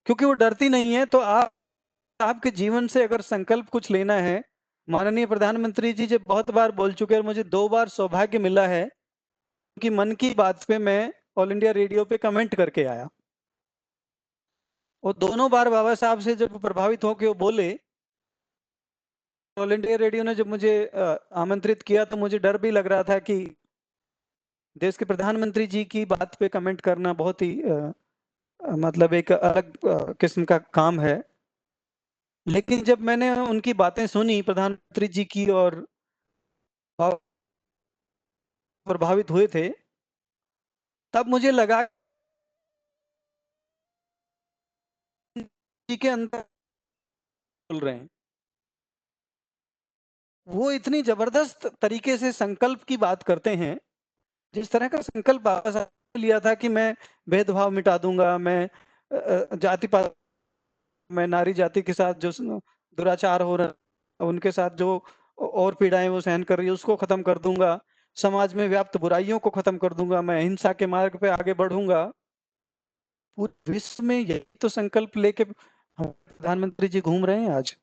क्योंकि वो डरती नहीं है। तो आप, आपके जीवन से अगर संकल्प कुछ लेना है, माननीय प्रधानमंत्री जी जब बहुत बार बोल चुके हैं, मुझे 2 बार सौभाग्य मिला है कि मन की बात पे मैं ऑल इंडिया रेडियो पे कमेंट करके आया, और दोनों बार बाबा साहब से जब प्रभावित होकर वो बोले। ऑल इंडिया रेडियो ने जब मुझे आमंत्रित किया तो मुझे डर भी लग रहा था कि देश के प्रधानमंत्री जी की बात पे कमेंट करना बहुत ही मतलब एक अलग किस्म का काम है। लेकिन जब मैंने उनकी बातें सुनी प्रधानमंत्री जी की, और प्रभावित हुए थे, तब मुझे लगा जी के अंदर बोल रहे हैं। वो इतनी जबरदस्त तरीके से संकल्प की बात करते हैं। जिस तरह का संकल्प बाबा साहब ने लिया था कि मैं भेदभाव मिटा दूंगा, मैं जाति पात, मैं नारी जाति के साथ जो दुराचार हो रहा है, उनके साथ जो और पीड़ाएं वो सहन कर रही है उसको खत्म कर दूंगा, समाज में व्याप्त बुराइयों को खत्म कर दूंगा, मैं अहिंसा के मार्ग पे आगे बढ़ूंगा। पूरे विश्व में यही तो संकल्प लेके प्रधानमंत्री जी घूम रहे हैं आज।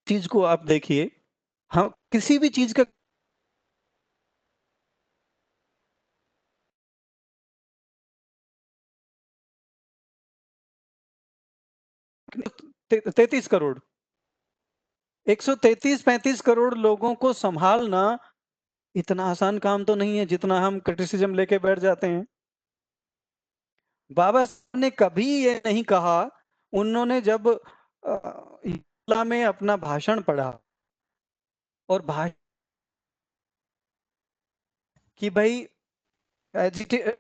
चीज को आप देखिए, हम किसी भी चीज का 33 करोड़, 133-35 करोड़ लोगों को संभालना इतना आसान काम तो नहीं है जितना हम क्रिटिसिज्म लेके बैठ जाते हैं। बाबा साहब ने कभी ये नहीं कहा, उन्होंने जब युवा में अपना भाषण पढ़ा, और भाषण कि भाई एजिटे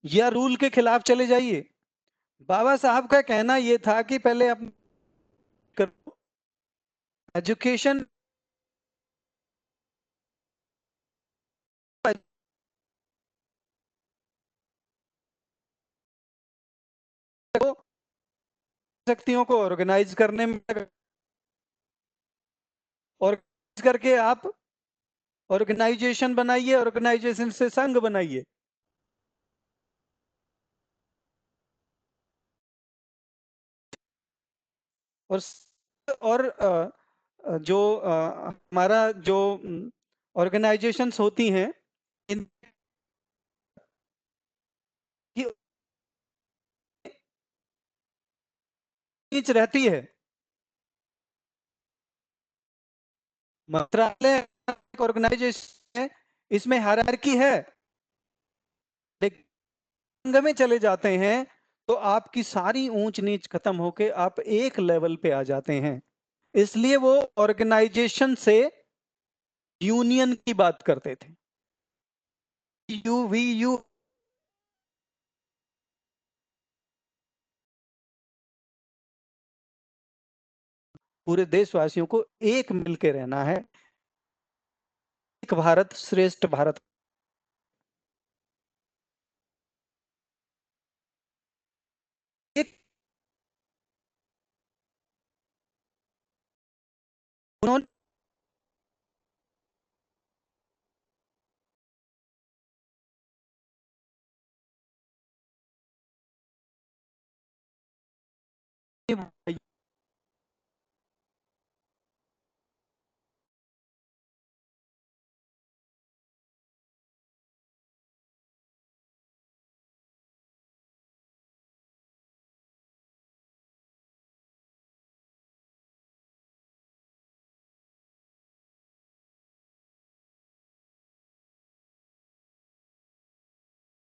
या रूल के खिलाफ चले जाइए। बाबा साहब का कहना यह था कि पहले आप करो, एजुकेशन शक्तियों को ऑर्गेनाइज करने में, ऑर्गेनाइज करके आप ऑर्गेनाइजेशन बनाइए, ऑर्गेनाइजेशन से संघ बनाइए। और जो हमारा जो ऑर्गेनाइजेशंस होती हैं इनकी नीच रहती है। मंत्रालय ऑर्गेनाइजेशन है, इसमें हायरार्की है, लेकिन संघ में चले जाते हैं तो आपकी सारी ऊंच नीच खत्म होके आप एक लेवल पे आ जाते हैं। इसलिए वो ऑर्गेनाइजेशन से यूनियन की बात करते थे। यू पूरे देशवासियों को एक मिलके रहना है, एक भारत श्रेष्ठ भारत। एक उन्होंने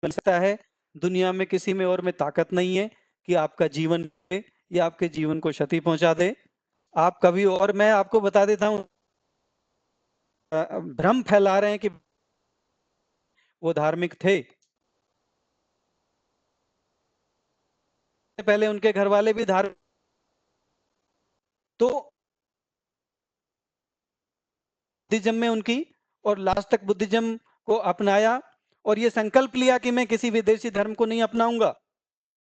मिल सकता है, दुनिया में किसी में और में ताकत नहीं है कि आपका जीवन या आपके जीवन को क्षति पहुंचा दे। आप कभी, और मैं आपको बता देता हूं, भ्रम फैला रहे हैं कि वो धार्मिक थे, पहले उनके घर वाले भी धार्मिक, तो बुद्धिज्म में उनकी, और लास्ट तक बुद्धिज्म को अपनाया और ये संकल्प लिया कि मैं किसी विदेशी धर्म को नहीं अपनाऊंगा,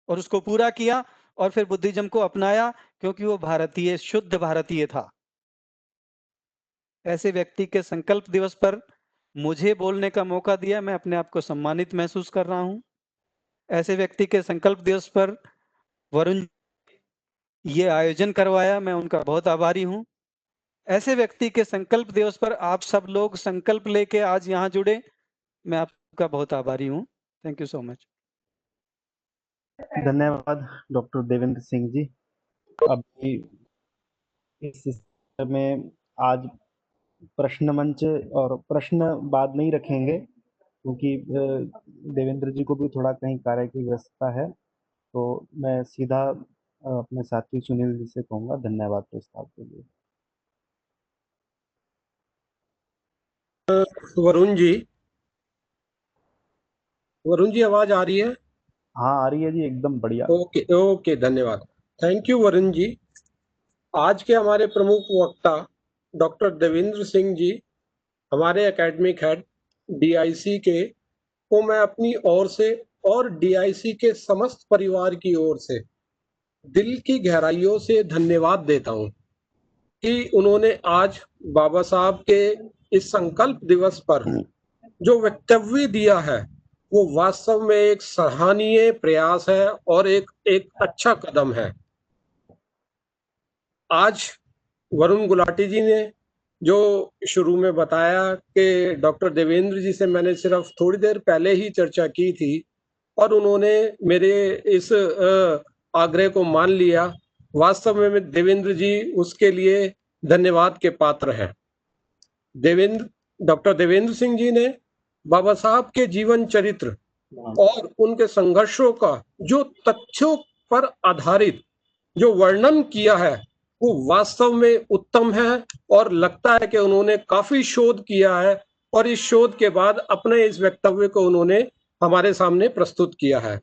और उसको पूरा किया और फिर बुद्धिज्म को अपनाया क्योंकि वो भारतीय, शुद्ध भारतीय था। ऐसे व्यक्ति के संकल्प दिवस पर मुझे बोलने का मौका दिया, मैं अपने आप को सम्मानित महसूस कर रहा हूं। ऐसे व्यक्ति के संकल्प दिवस पर वरुण ये आयोजन करवाया, मैं उनका बहुत आभारी हूं। ऐसे व्यक्ति के संकल्प दिवस पर आप सब लोग संकल्प लेके आज यहाँ जुड़े, मैं आपका बहुत आभारी हूं। Thank you so much. धन्यवाद डॉक्टर देवेंद्र सिंह जी। अभी इस में आज प्रश्न मंच और प्रश्न बाद नहीं रखेंगे क्योंकि देवेंद्र जी को भी थोड़ा कहीं कार्य की व्यस्तता है, तो मैं सीधा अपने साथी सुनील जी से कहूँगा धन्यवाद प्रस्ताव के लिए। वरुण जी आवाज आ रही है? हाँ आ रही है जी, एकदम बढ़िया। ओके ओके, धन्यवाद, थैंक यू वरुण जी। आज के हमारे प्रमुख वक्ता डॉक्टर देवेंद्र सिंह जी, हमारे एकेडमिक हेड डीआईसी के, को मैं अपनी ओर से और डीआईसी के समस्त परिवार की ओर से दिल की गहराइयों से धन्यवाद देता हूं कि उन्होंने आज बाबा साहब के इस संकल्प दिवस पर जो वक्तव्य दिया है वो वास्तव में एक सराहनीय प्रयास है और एक अच्छा कदम है। आज वरुण गुलाटी जी ने जो शुरू में बताया कि डॉक्टर देवेंद्र जी से मैंने सिर्फ थोड़ी देर पहले ही चर्चा की थी और उन्होंने मेरे इस आग्रह को मान लिया, वास्तव में देवेंद्र जी उसके लिए धन्यवाद के पात्र हैं। डॉक्टर देवेंद्र सिंह जी ने बाबा साहब के जीवन चरित्र और उनके संघर्षों का जो तथ्यों पर आधारित जो वर्णन किया है वो वास्तव में उत्तम है और लगता है कि उन्होंने काफी शोध किया है और इस शोध के बाद अपने इस वक्तव्य को उन्होंने हमारे सामने प्रस्तुत किया है,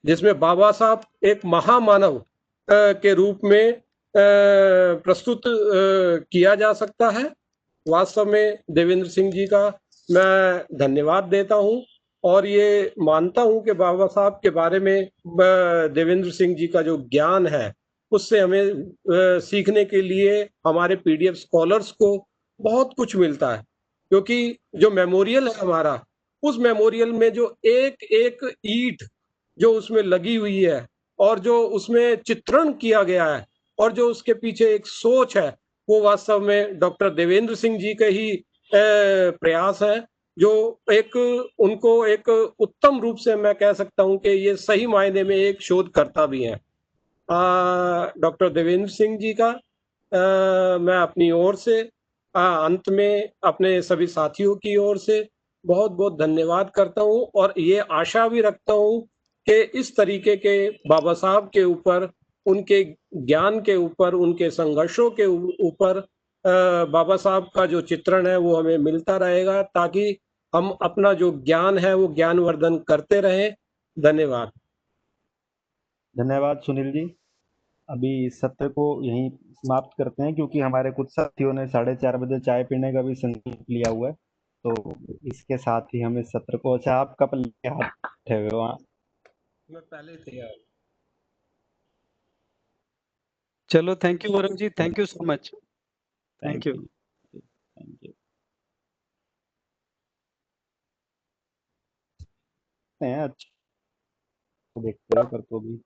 जिसमें बाबा साहब एक महामानव के रूप में प्रस्तुत किया जा सकता है। वास्तव में देवेंद्र सिंह जी का मैं धन्यवाद देता हूं और ये मानता हूं कि बाबा साहब के बारे में देवेंद्र सिंह जी का जो ज्ञान है उससे हमें सीखने के लिए हमारे पीडीएफ स्कॉलर्स को बहुत कुछ मिलता है, क्योंकि जो मेमोरियल है हमारा, उस मेमोरियल में जो एक एक ईंट जो उसमें लगी हुई है और जो उसमें चित्रण किया गया है और जो उसके पीछे एक सोच है, वो वास्तव में डॉक्टर देवेंद्र सिंह जी के ही प्रयास है, जो एक उनको एक उत्तम रूप से मैं कह सकता हूं कि ये सही मायने में एक शोधकर्ता भी हैं। डॉक्टर देवेंद्र सिंह जी का मैं अपनी ओर से अंत में अपने सभी साथियों की ओर से बहुत बहुत धन्यवाद करता हूं और ये आशा भी रखता हूं कि इस तरीके के बाबा साहब के ऊपर, उनके ज्ञान के ऊपर, उनके संघर्षों के ऊपर बाबा साहब का जो चित्रण है वो हमें मिलता रहेगा, ताकि हम अपना जो ज्ञान है वो ज्ञानवर्धन करते रहें। धन्यवाद। धन्यवाद सुनील जी। अभी इस सत्र को यहीं समाप्त करते हैं, क्योंकि हमारे कुछ साथियों ने 4:30 बजे चाय पीने का भी संकल्प लिया हुआ है। तो इसके साथ ही हम इस सत्र को, अच्छा आप कप लेके हाथ उठे हुए हो वहाँ? मैं पहले तैयार। चलो, thank you Varun ji, thank you so much, thank thank you. You. Thank you. अच्छा, देखते हैं पर तो भी